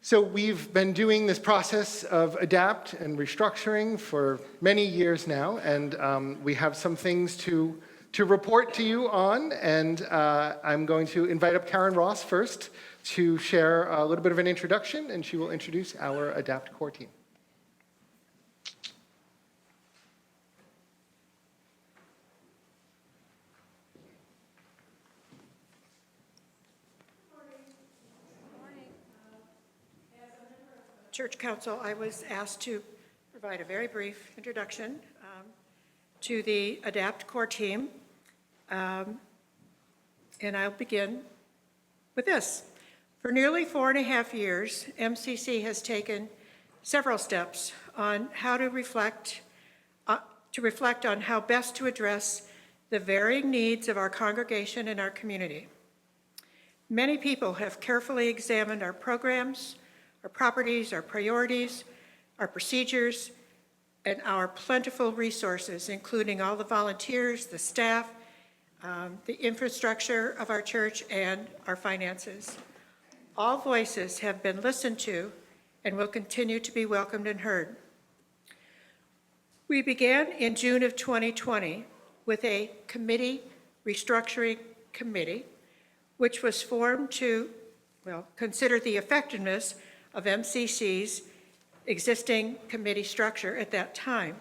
So we've been doing this process of adapt and restructuring for many years now, and we have some things to report to you on, and I'm going to invite up Karen Ross first to share a little bit of an introduction, and she will introduce our ADAPT core team. Church Council, I was asked to provide a very brief introduction to the ADAPT core team. And I'll begin with this. For nearly 4.5 years, MCC has taken several steps on how to reflect on how best to address the varying needs of our congregation and our community. Many people have carefully examined our programs, our properties, our priorities, our procedures, and our plentiful resources, including all the volunteers, the staff, the infrastructure of our church, and our finances. All voices have been listened to and will continue to be welcomed and heard. We began in June of 2020 with a committee restructuring committee, which was formed to, consider the effectiveness of MCC's existing committee structure at that time.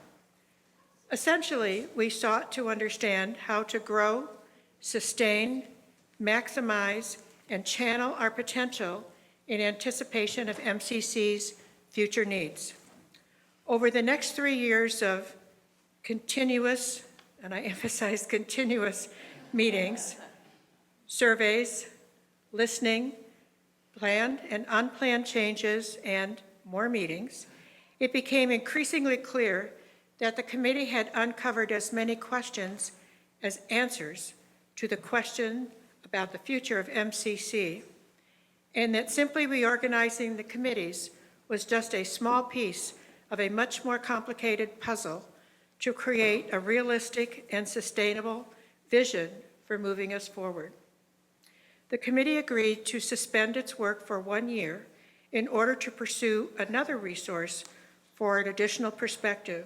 Essentially, we sought to understand how to grow, sustain, maximize, and channel our potential in anticipation of MCC's future needs. Over the next 3 years of continuous, and I emphasize continuous, meetings, surveys, listening, planned and unplanned changes, and more meetings, it became increasingly clear that the committee had uncovered as many questions as answers to the question about the future of MCC, and that simply reorganizing the committees was just a small piece of a much more complicated puzzle to create a realistic and sustainable vision for moving us forward. The committee agreed to suspend its work for 1 year in order to pursue another resource for an additional perspective.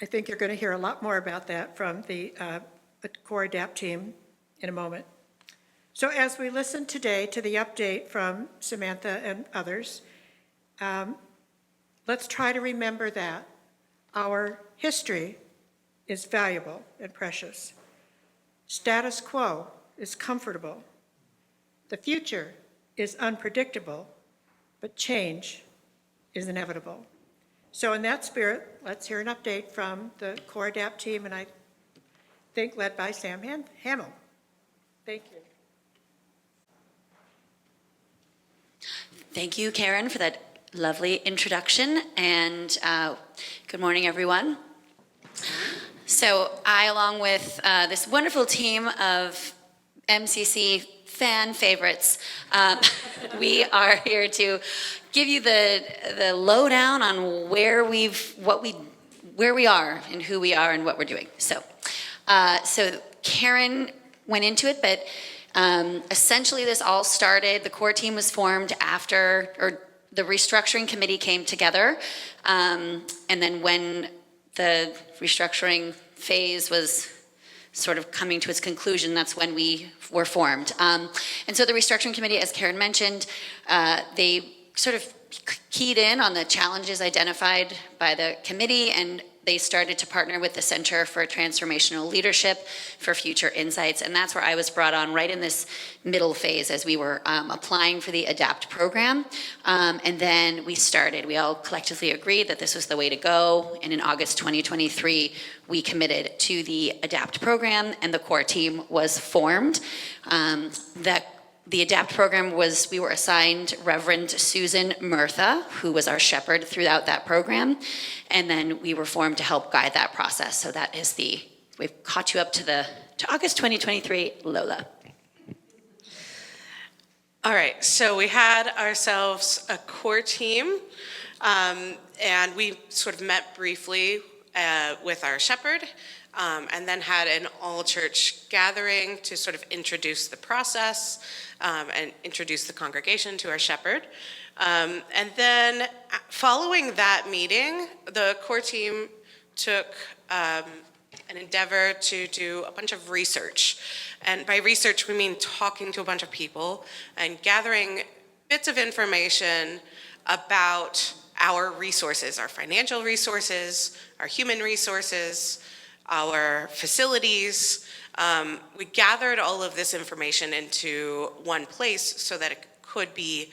I think you're going to hear a lot more about that from the core ADAPT team in a moment. So as we listen today to the update from Samantha and others, let's try to remember that our history is valuable and precious. Status quo is comfortable. The future is unpredictable, but change is inevitable. So in that spirit, let's hear an update from the core ADAPT team, and I think led by Sam Hamill. Thank you. Thank you, Karen, for that lovely introduction, and good morning, everyone. So I, along with this wonderful team of MCC fan favorites, we are here to give you the lowdown on where we are and who we are and what we're doing. So Karen went into it, but essentially this all started, the core team was formed after, the restructuring committee came together, and then when the restructuring phase was sort of coming to its conclusion, that's when we were formed. And so the restructuring committee, as Karen mentioned, they sort of keyed in on the challenges identified by the committee, and they started to partner with the Center for Transformational Leadership for future insights. And that's where I was brought on right in this middle phase as we were applying for the ADAPT program. And then we all collectively agreed that this was the way to go. And in August 2023, we committed to the ADAPT program, and the core team was formed. The ADAPT program we were assigned Reverend Susan Murtha, who was our shepherd throughout that program. And then we were formed to help guide that process. So that is we've caught you up to August 2023, Lola. All right, so we had ourselves a core team, and we sort of met briefly with our shepherd and then had an all-church gathering to sort of introduce the process and introduce the congregation to our shepherd. And then following that meeting, the core team took an endeavor to do a bunch of research. And by research, we mean talking to a bunch of people and gathering bits of information about our resources, our financial resources, our human resources, our facilities. We gathered all of this information into one place so that it could be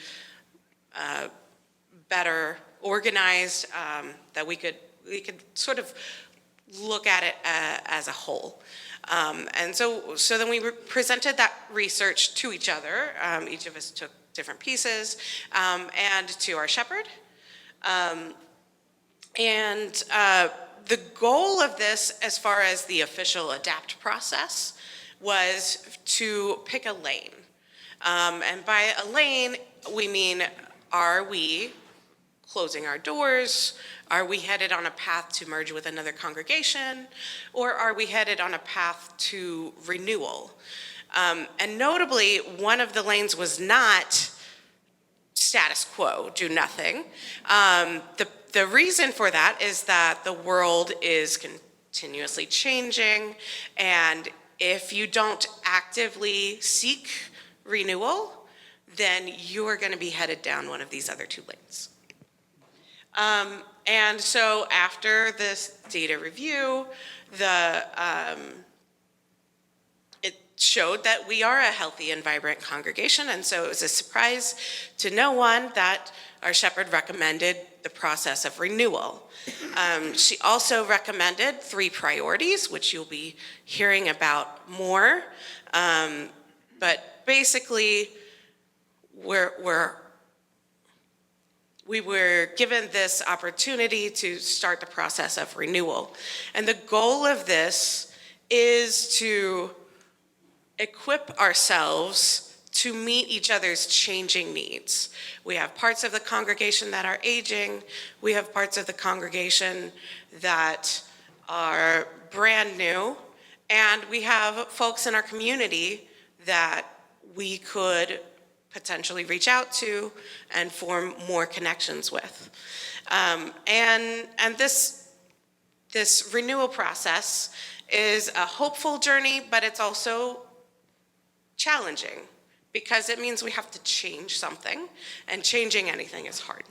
better organized, that we could sort of look at it as a whole. And so then we presented that research to each other. Each of us took different pieces, and to our shepherd. The goal of this, as far as the official ADAPT process, was to pick a lane. And by a lane, we mean, are we closing our doors? Are we headed on a path to merge with another congregation? Or are we headed on a path to renewal? And notably, one of the lanes was not status quo, do nothing. The reason for that is that the world is continuously changing, and if you don't actively seek renewal, then you are going to be headed down one of these other two lanes. And so after this data review, it showed that we are a healthy and vibrant congregation, and so it was a surprise to no one that our shepherd recommended the process of renewal. She also recommended 3 priorities, which you'll be hearing about more. But basically, we were given this opportunity to start the process of renewal. And the goal of this is to equip ourselves to meet each other's changing needs. We have parts of the congregation that are aging. We have parts of the congregation that are brand new. And we have folks in our community that we could potentially reach out to and form more connections with. And this renewal process is a hopeful journey, but it's also challenging because it means we have to change something, and changing anything is hard.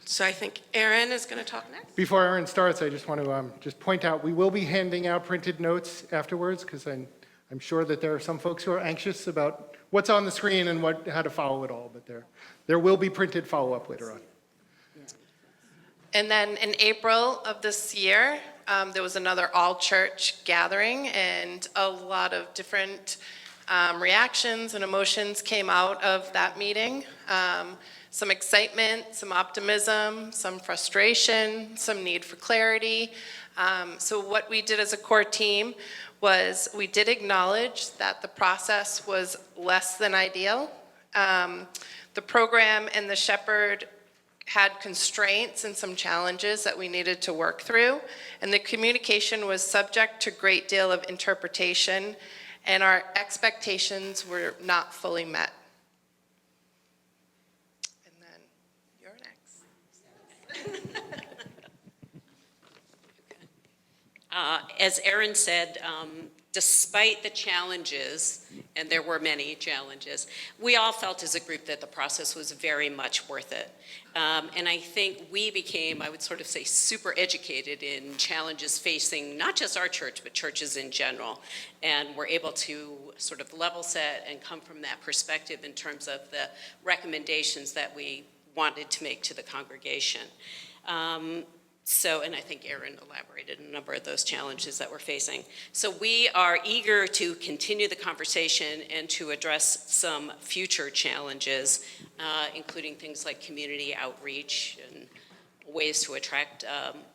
So I think Aaron is going to talk next. Before Aaron starts, I just want to just point out, we will be handing out printed notes afterwards, because I'm sure that there are some folks who are anxious about what's on the screen and how to follow it all, but there will be printed follow-up later on. And then in April of this year, there was another all-church gathering, and a lot of different reactions and emotions came out of that meeting. Some excitement, some optimism, some frustration, some need for clarity. So what we did as a core team was we did acknowledge that the process was less than ideal. The program and the shepherd had constraints and some challenges that we needed to work through, and the communication was subject to a great deal of interpretation, and our expectations were not fully met. And then you're next. As Aaron said, despite the challenges, and there were many challenges, we all felt as a group that the process was very much worth it. And I think we became, I would sort of say, super educated in challenges facing not just our church, but churches in general. And we're able to sort of level set and come from that perspective in terms of the recommendations that we wanted to make to the congregation. And I think Aaron elaborated on a number of those challenges that we're facing. So we are eager to continue the conversation and to address some future challenges, including things like community outreach and ways to attract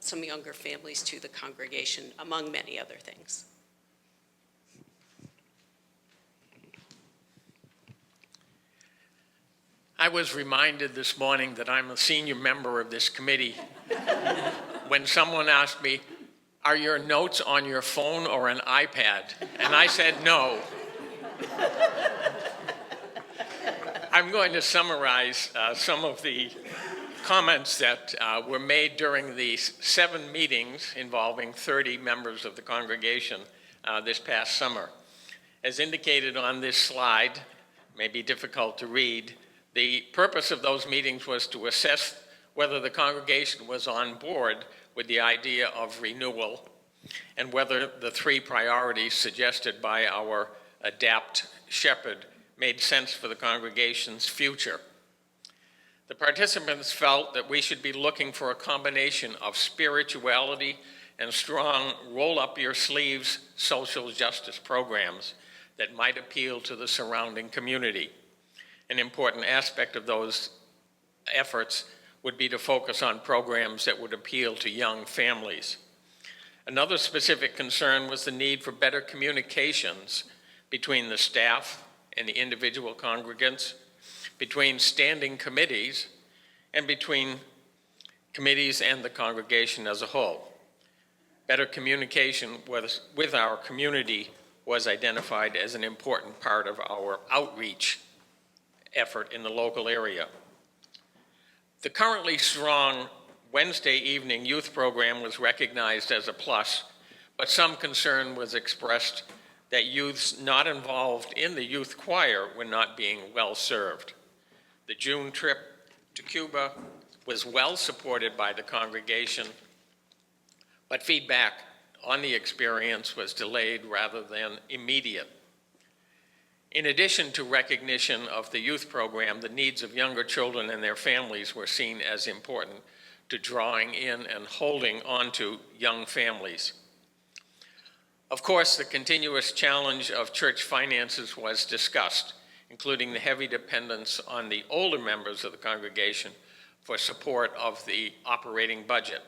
some younger families to the congregation, among many other things. I was reminded this morning that I'm a senior member of this committee when someone asked me, are your notes on your phone or an iPad? And I said, no. I'm going to summarize some of the comments that were made during the 7 meetings involving 30 members of the congregation this past summer. As indicated on this slide, may be difficult to read, the purpose of those meetings was to assess whether the congregation was on board with the idea of renewal and whether the 3 priorities suggested by our ADAPT shepherd made sense for the congregation's future. The participants felt that we should be looking for a combination of spirituality and strong roll-up-your-sleeves social justice programs that might appeal to the surrounding community. An important aspect of those efforts would be to focus on programs that would appeal to young families. Another specific concern was the need for better communications between the staff and the individual congregants, between standing committees, and between committees and the congregation as a whole. Better communication with our community was identified as an important part of our outreach effort in the local area. The currently strong Wednesday evening youth program was recognized as a plus, but some concern was expressed that youths not involved in the youth choir were not being well served. The June trip to Cuba was well supported by the congregation, but feedback on the experience was delayed rather than immediate. In addition to recognition of the youth program, the needs of younger children and their families were seen as important to drawing in and holding on to young families. Of course, the continuous challenge of church finances was discussed, including the heavy dependence on the older members of the congregation for support of the operating budget.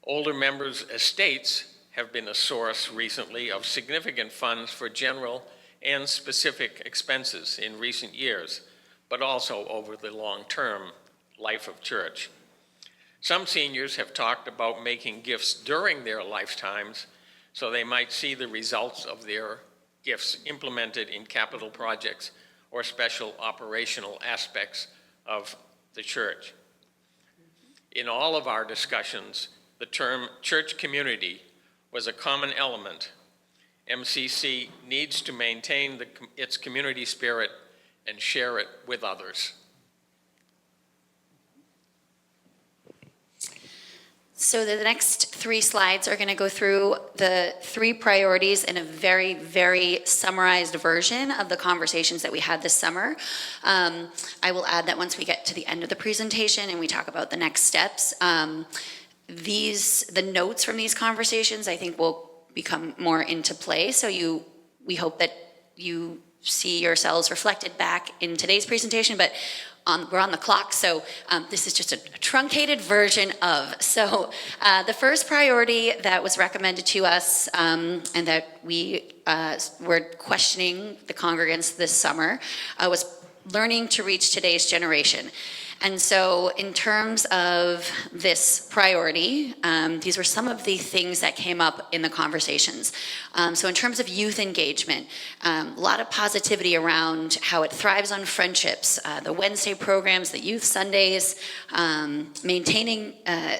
Older members' estates have been a source recently of significant funds for general and specific expenses in recent years, but also over the long-term life of church. Some seniors have talked about making gifts during their lifetimes so they might see the results of their gifts implemented in capital projects or special operational aspects of the church. In all of our discussions, the term church community was a common element. MCC needs to maintain its community spirit and share it with others. So the next 3 slides are going to go through the 3 priorities in a very, very summarized version of the conversations that we had this summer. I will add that once we get to the end of the presentation and we talk about the next steps, the notes from these conversations I think will become more into play. So we hope that you see yourselves reflected back in today's presentation, but we're on the clock, so this is just a truncated version of. So the first priority that was recommended to us and that we were questioning the congregants this summer was learning to reach today's generation. And so in terms of this priority, these were some of the things that came up in the conversations. So in terms of youth engagement, a lot of positivity around how it thrives on friendships, the Wednesday programs, the youth Sundays, maintaining,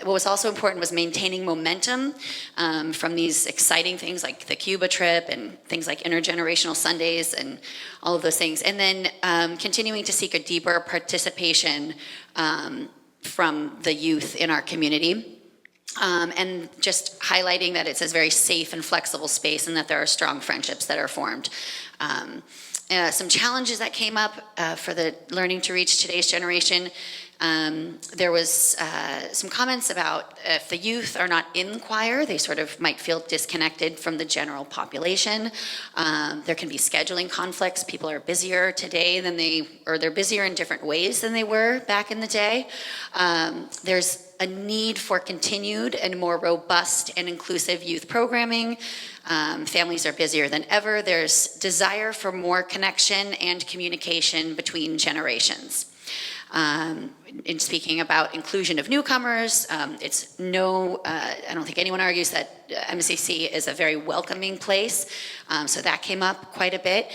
what was also important was maintaining momentum from these exciting things like the Cuba trip and things like intergenerational Sundays and all of those things. And then continuing to seek a deeper participation from the youth in our community. And just highlighting that it's a very safe and flexible space and that there are strong friendships that are formed. Some challenges that came up for the learning to reach today's generation. There was some comments about if the youth are not in choir, they sort of might feel disconnected from the general population. There can be scheduling conflicts. People are busier today than they're busier in different ways than they were back in the day. There's a need for continued and more robust and inclusive youth programming. Families are busier than ever. There's desire for more connection and communication between generations. In speaking about inclusion of newcomers, it's I don't think anyone argues that MCC is a very welcoming place, so that came up quite a bit.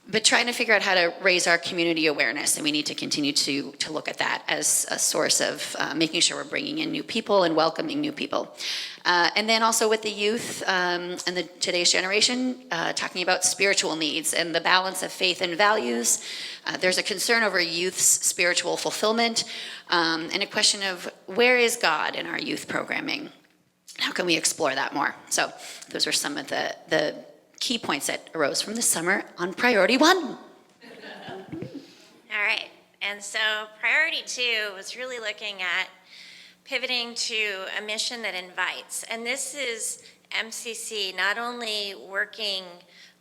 But trying to figure out how to raise our community awareness, and we need to continue to look at that as a source of making sure we're bringing in new people and welcoming new people. And then also with the youth and today's generation, talking about spiritual needs and the balance of faith and values. There's a concern over youth's spiritual fulfillment, and a question of where is God in our youth programming? How can we explore that more? So those were some of the key points that arose from the summer on Priority 1. All right, and so Priority 2 was really looking at pivoting to a mission that invites. And this is MCC not only working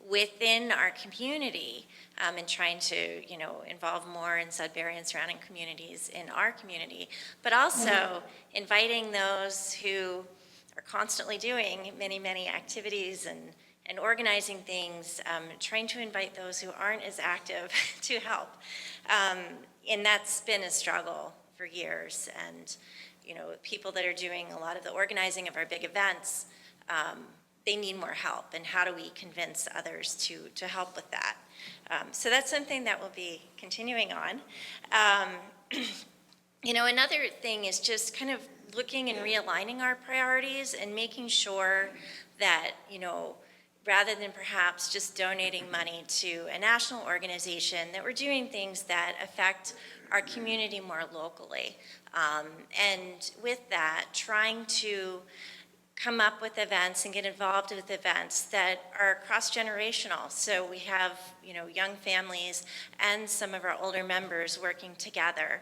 within our community and trying to, involve more in Sudbury and surrounding communities in our community, but also inviting those who are constantly doing many, many activities and organizing things, trying to invite those who aren't as active to help. And that's been a struggle for years. And, people that are doing a lot of the organizing of our big events, they need more help. And how do we convince others to help with that? So that's something that we'll be continuing on. Another thing is just kind of looking and realigning our priorities and making sure that, rather than perhaps just donating money to a national organization, that we're doing things that affect our community more locally. And with that, trying to come up with events and get involved with events that are cross-generational. So we have, young families and some of our older members working together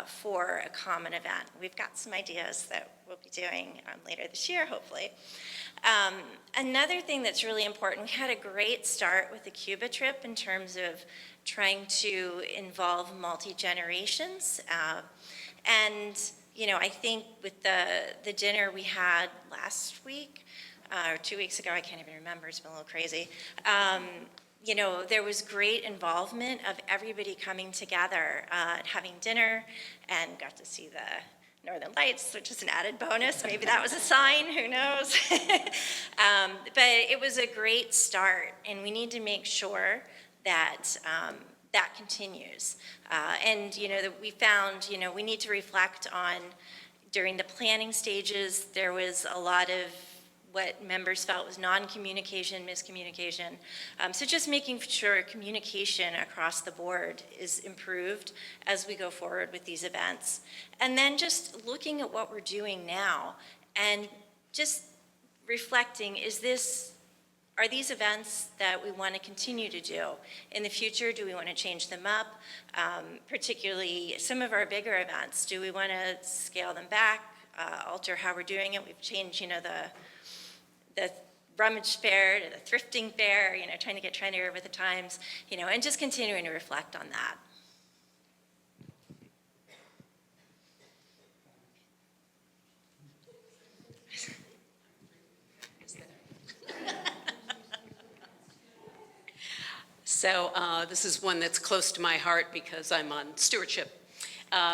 for a common event. We've got some ideas that we'll be doing later this year, hopefully. Another thing that's really important, we had a great start with the Cuba trip in terms of trying to involve multi-generations. And, I think with the dinner we had last week, or 2 weeks ago, I can't even remember, it's been a little crazy. There was great involvement of everybody coming together, having dinner, and got to see the Northern Lights, which is an added bonus. Maybe that was a sign, who knows? But it was a great start, and we need to make sure that that continues. And, that we found, we need to reflect on, during the planning stages, there was a lot of what members felt was non-communication, miscommunication. So just making sure communication across the board is improved as we go forward with these events. And then just looking at what we're doing now and just reflecting, are these events that we want to continue to do? In the future, do we want to change them up? Particularly some of our bigger events, do we want to scale them back, alter how we're doing it? We've changed, the rummage fair to the thrifting fair, trying to get trendier with the times, and just continuing to reflect on that. So this is one that's close to my heart because I'm on stewardship.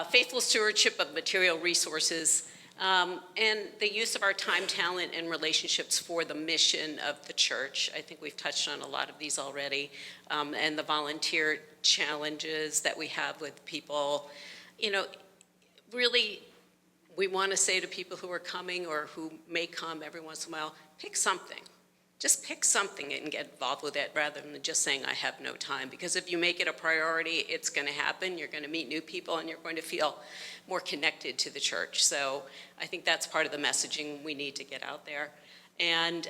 Faithful stewardship of material resources and the use of our time, talent, and relationships for the mission of the church. I think we've touched on a lot of these already. And the volunteer challenges that we have with people. Really, we want to say to people who are coming or who may come every once in a while, pick something. Just pick something and get involved with it rather than just saying, I have no time. Because if you make it a priority, it's going to happen. You're going to meet new people and you're going to feel more connected to the church. So I think that's part of the messaging we need to get out there. And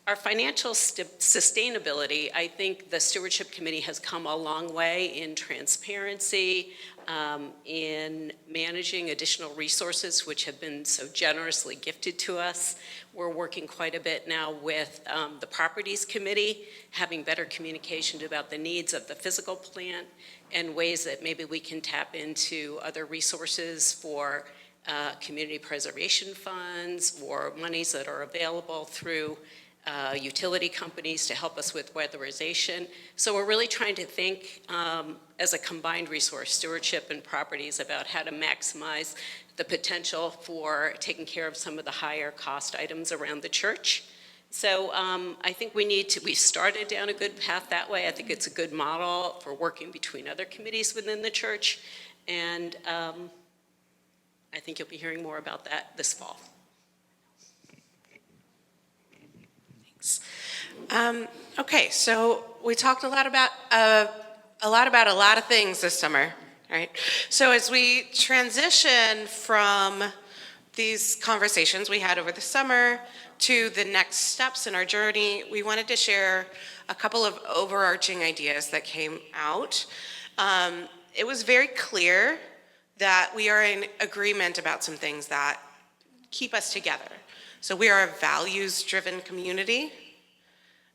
our financial sustainability, I think the Stewardship Committee has come a long way in transparency, in managing additional resources which have been so generously gifted to us. We're working quite a bit now with the Properties Committee, having better communication about the needs of the physical plant and ways that maybe we can tap into other resources for community preservation funds or monies that are available through utility companies to help us with weatherization. So we're really trying to think as a combined resource, stewardship and properties, about how to maximize the potential for taking care of some of the higher cost items around the church. So I think we started down a good path that way. I think it's a good model for working between other committees within the church. And I think you'll be hearing more about that this fall. Thanks. Okay, so we talked a lot about a lot of things this summer, right? So as we transition from these conversations we had over the summer to the next steps in our journey, we wanted to share a couple of overarching ideas that came out. It was very clear that we are in agreement about some things that keep us together. So we are a values-driven community,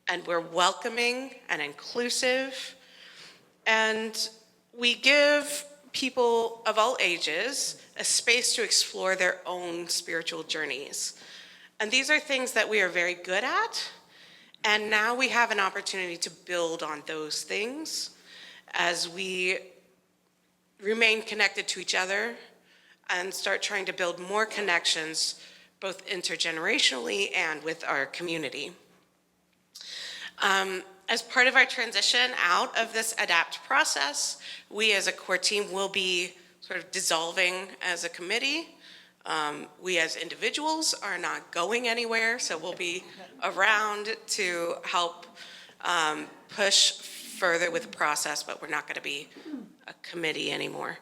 and we're welcoming and inclusive, and we give people of all ages a space to explore their own spiritual journeys. And these are things that we are very good at, and now we have an opportunity to build on those things as we remain connected to each other and start trying to build more connections, both intergenerationally and with our community. As part of our transition out of this ADAPT process, we as a core team will be sort of dissolving as a committee. We as individuals are not going anywhere, so we'll be around to help push further with the process, but we're not going to be a committee anymore.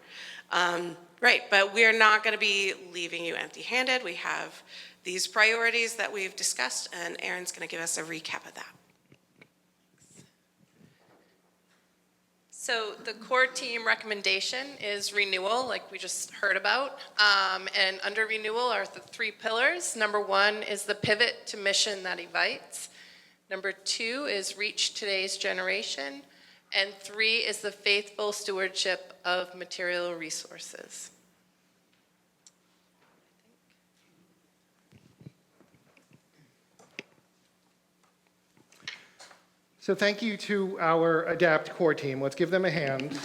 Right, but we're not going to be leaving you empty-handed. We have these priorities that we've discussed, and Erin's going to give us a recap of that. So the core team recommendation is renewal, like we just heard about. And under renewal are the 3 pillars. Number 1 is the pivot to mission that invites. Number 2 is reach today's generation. And 3 is the faithful stewardship of material resources. So thank you to our ADAPT core team. Let's give them a hand.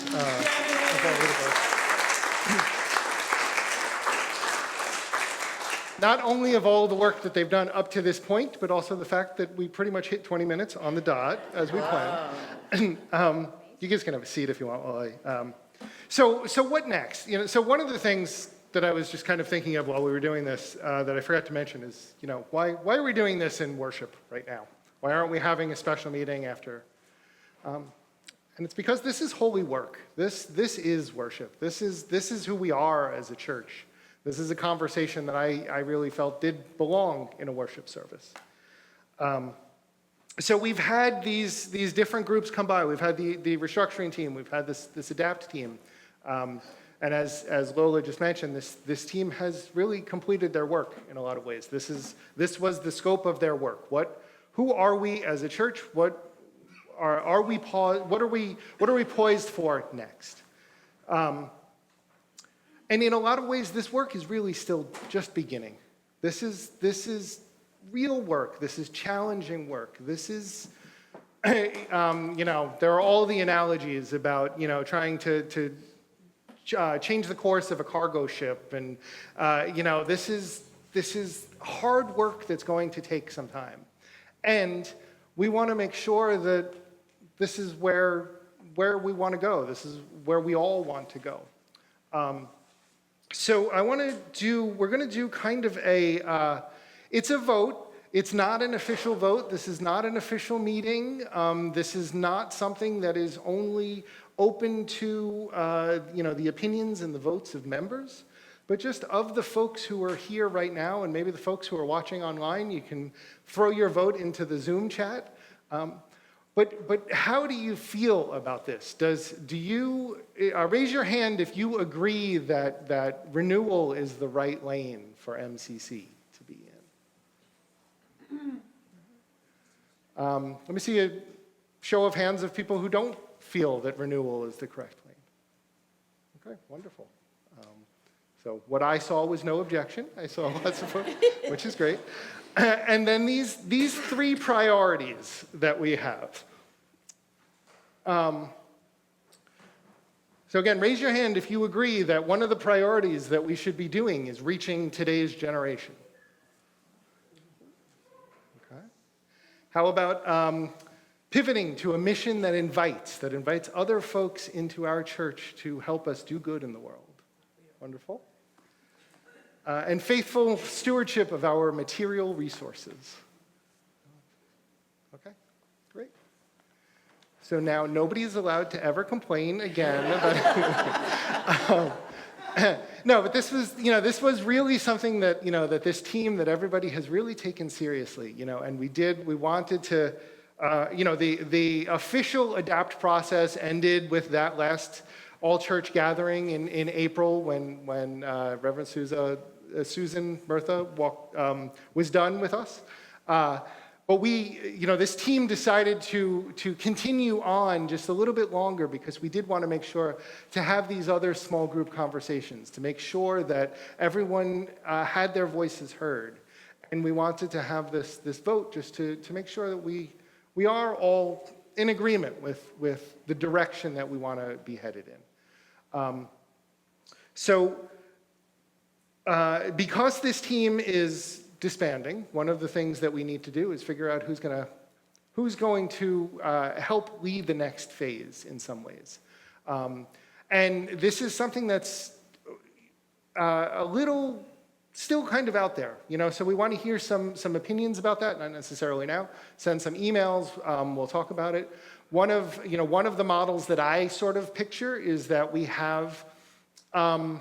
Not only of all the work that they've done up to this point, but also the fact that we pretty much hit 20 minutes on the dot, as we planned. You guys can have a seat if you want while so what next? So one of the things that I was just kind of thinking of while we were doing this that I forgot to mention is, why are we doing this in worship right now? Why aren't we having a special meeting after? And it's because this is holy work. This is worship. This is who we are as a church. This is a conversation that I really felt did belong in a worship service. So we've had these different groups come by. We've had the restructuring team. We've had this ADAPT team. And as Lola just mentioned, this team has really completed their work in a lot of ways. This was the scope of their work. Who are we as a church? What are we poised for next? And in a lot of ways, this work is really still just beginning. This is real work. This is challenging work. This is, there are all the analogies about, trying to change the course of a cargo ship, and this is hard work that's going to take some time. And we want to make sure that this is where we want to go. This is where we all want to go. So we're going to do kind of it's a vote. It's not an official vote. This is not an official meeting. This is not something that is only open to, the opinions and the votes of members. But just of the folks who are here right now, and maybe the folks who are watching online, you can throw your vote into the Zoom chat. But how do you feel about this? Do you raise your hand if you agree that renewal is the right lane for MCC to be in? Let me see a show of hands of people who don't feel that renewal is the correct lane. Okay, wonderful. So what I saw was no objection. I saw lots of folks, which is great. And then these three priorities that we have. So again, raise your hand if you agree that one of the priorities that we should be doing is reaching today's generation. Okay. How about pivoting to a mission that invites other folks into our church to help us do good in the world? Wonderful. And faithful stewardship of our material resources. Okay, great. So now nobody is allowed to ever complain again about no, but this was really something that, that this team, that everybody has really taken seriously, and we wanted to, the official ADAPT process ended with that last all-church gathering in April when Reverend Susan Murtha was done with us. But this team decided to continue on just a little bit longer because we did want to make sure to have these other small group conversations, to make sure that everyone had their voices heard. And we wanted to have this vote just to make sure that we are all in agreement with the direction that we want to be headed in. Because this team is disbanding, one of the things that we need to do is figure out who's going to help lead the next phase in some ways. And this is something that's a little still kind of out there, so we want to hear some opinions about that, not necessarily now. Send some emails, we'll talk about it. One of the models that I sort of picture is that we have a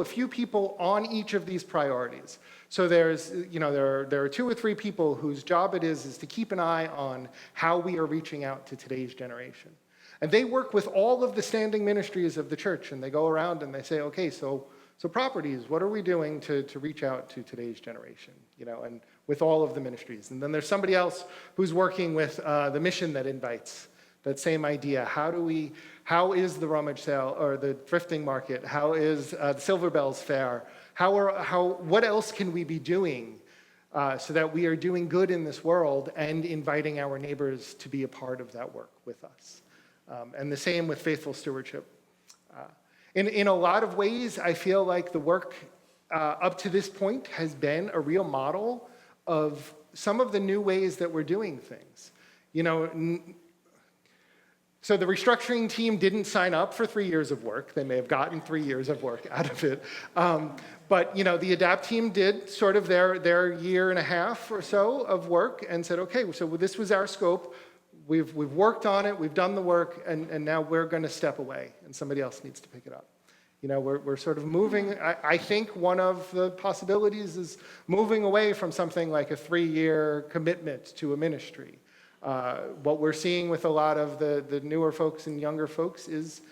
few people on each of these priorities. So there are 2 or 3 people whose job it is to keep an eye on how we are reaching out to today's generation. And they work with all of the standing ministries of the church, and they go around and they say, okay, so properties, what are we doing to reach out to today's generation, and with all of the ministries. And then there's somebody else who's working with the mission that invites. That same idea, how is the rummage sale or the thrifting market? How is the Silver Bells Fair? What else can we be doing so that we are doing good in this world and inviting our neighbors to be a part of that work with us? And the same with faithful stewardship. In a lot of ways, I feel like the work up to this point has been a real model of some of the new ways that we're doing things. So the restructuring team didn't sign up for 3 years of work. They may have gotten 3 years of work out of it. But the ADAPT team did sort of their year and a half or so of work and said, okay, so this was our scope. We've worked on it, we've done the work, and now we're going to step away, and somebody else needs to pick it up. We're sort of moving. I think one of the possibilities is moving away from something like a 3-year commitment to a ministry. What we're seeing with a lot of the newer folks and younger folks is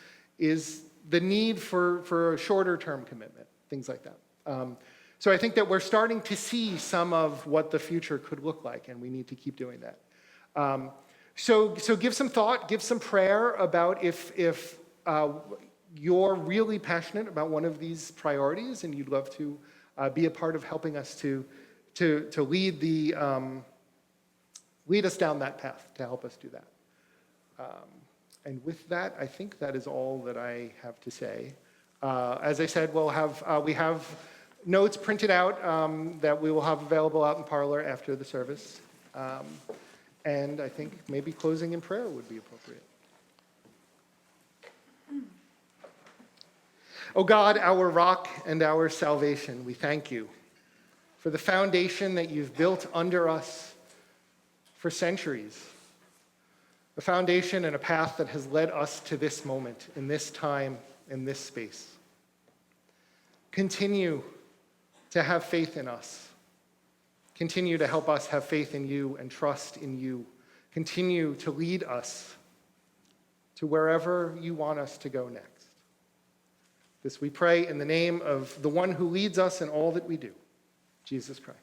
the need for a shorter term commitment, things like that. So I think that we're starting to see some of what the future could look like, and we need to keep doing that. So give some thought, give some prayer about if you're really passionate about one of these priorities and you'd love to be a part of helping us to lead us down that path, to help us do that. And with that, I think that is all that I have to say. As I said, we have notes printed out that we will have available out in Parlor after the service. And I think maybe closing in prayer would be appropriate. O God, our rock and our salvation, we thank you for the foundation that you've built under us for centuries, a foundation and a path that has led us to this moment, in this time, in this space. Continue to have faith in us. Continue to help us have faith in you and trust in you. Continue to lead us to wherever you want us to go next. This we pray in the name of the one who leads us in all that we do, Jesus Christ.